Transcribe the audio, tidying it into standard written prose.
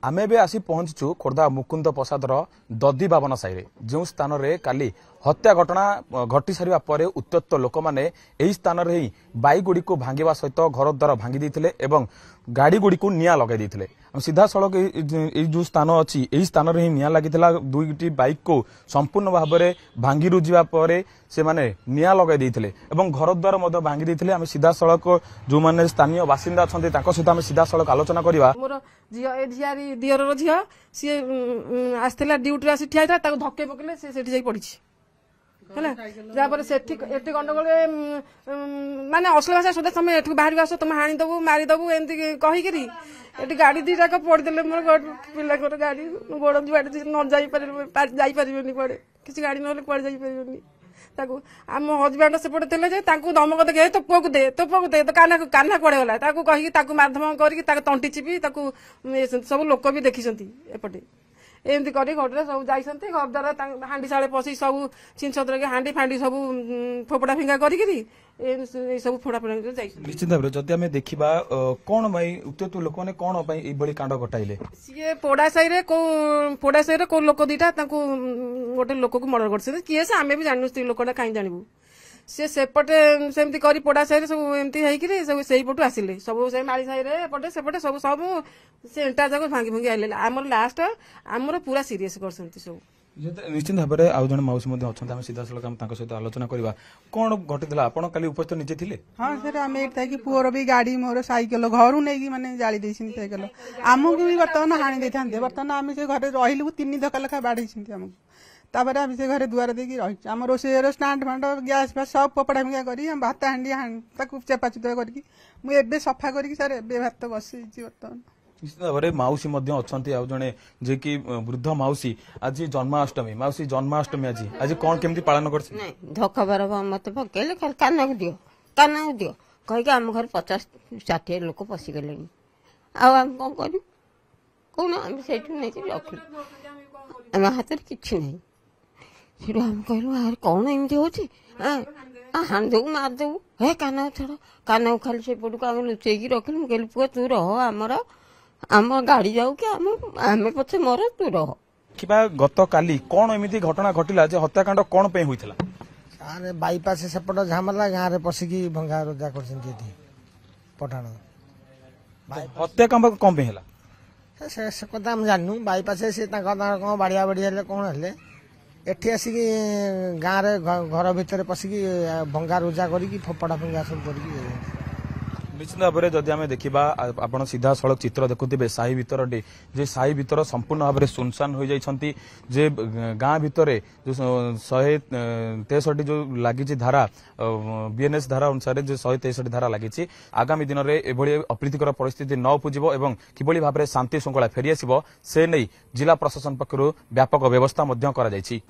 आमे भी आसी पहुंचु खोर्धा मुकुंद प्रसादर ददी बावन साई जो स्थान रे काली हत्या घटना घटी सारिबा परे उत्त्यक्त लोक माने एही स्थान रे ही बाइक गुडी को भांगिबा सहित घर द्वार भांगी देथिले एवं गाड़ी गुडी को निया लगाई देथिले। सीधा सड़क जो स्थान अच्छी यही स्थान रे ही निया लागिथिला दुईटी बाइक को संपूर्ण भाव में भांगी रुजिबा परे से माने निया लगाई देथिले एवं घर द्वार मध्य भांगी देथिले। आम सीधा सड़क जो माने स्थानीय बासिंदा अछंती ताको सहित आम सीधा सड़क आलोचना करबा। मोर झियारी दियर झिया सी आसला ड्यूटी आसी ठिया ताको धक्के पकेले से सेठी जाई पड़िछि है सेठी गंडगोल माने असला भाषा सुधा तुम एठू बाहर आस तुम हाणी दबू मारिदबू एमती कहीकि एटी गाड़ी दीटाक पड़देले मोर पिला गाड़ी गोड़ जुआड़े न जापरनी कुआड़े किसी गाड़ी ना कुआड़े जापरनी ताकू आम हजबैंड सेपटे थे जे धमक देखे तो पुआ को दे तो कान्हा कुआड़े गला कहीकि माध्यम करके तंटी चिपी सब लोक भी देखी एपटे एमती कर घर सब जाइए घर द्वारा हांडी शाले पशि सब छिनछतर के हांडी फांडी सब फोपड़ा फिंगा करी सब फोड़ा फोड़ा निश्चित भाव जदि आम देखा कौन भाई उत्त्यक्त लोक मैंने कौन ये कांड घटाइले सी पोड़ा साई को लोक दीटा गोटे लोक को मर्डर कर किए से आम भी जानू स्त्री लोकटा कहीं जानबू सी सेपटे सेमती करी पोड़ा साई सब एमती होकर सब से पटू आसिले सब से माड़ी साई एपटे सेपटे सब सब से इंटा जाक भांगी भांगी आइले आमर लास्ट आमर पूरा सीरियस कर सब निश्चित भाव में आउ जन मौसी अच्छा सीधा सड़क सहित आलोचना करवा कौन घटी आपड़ काली उपस्थित निजे थे। हाँ सर आम ये पुअर भी गाड़ी मोर साइकेल घर नहीं माने जाली साइकेल आमको भी बर्तमान हाणी दे बर्तमान आम से घर रही 3 धक्का लेखा बाढ़ आमको तापर आम से घर दुआर देकी रही आम रोषेर स्टाण्ड फाण्ड गैस फैस सब पपड़ा फिंगा कर भात हांडी चेपा चुपा करके सफा करके सर ए भात बस बर्तमान निश्चित भाव में मौसी अच्छा जड़े जे कि वृद्ध मौसी आज जन्माष्टमी मौसी जन्माष्टमी आज कौन केमती पालन कर धक्का बार मत पकेले काना को दियो कहीकि आम घर 50-60 लोक पशिगले आम कौन कर कौन आम से रखल आम हाथ में कि नहीं आम कहलु यार कौन एमती होची हाण देबू मार देबू हे काना छड़ काना खाली से पटू आम लुचेकी रखिलु कहली पुआ तू रह आम गाड़ी जाऊ कि आम पछे मर तू रह गत काली कौन एमती घटना घटिला जे हत्याकांड कौन पे होइथिला अरे बाईपास सेपट झामला गाँव में पशिकी भंगा रोजा कर पठाण हत्याकांड कौन पे होला से कथा हम जानू बाईपास से कौन बाड़िया बाड़िया कौन हेले एठी आसिकी गाँव घर भितर पशिकी भंगा रोजा करी फोपड़ा फिंगा सब कर निश्चित भाव में जदि आम देखा आप सीधा सड़क चित्र देखुवे साही भितर जे साही भितर संपूर्ण भाव में सुनसान हो जाती जे गाँ भितर जो 163 जो लगी धारा बीएनएस धारा अनुसार जो 163 धारा लगी आगामी दिन में एभली अप्रीतिकर परिस्थिति न उपजिब एवं किभली भाव में शांति श्रृंखला फेरी आसिब से नहीं जिला प्रशासन पक्षर व्यापक व्यवस्था करा जायछि।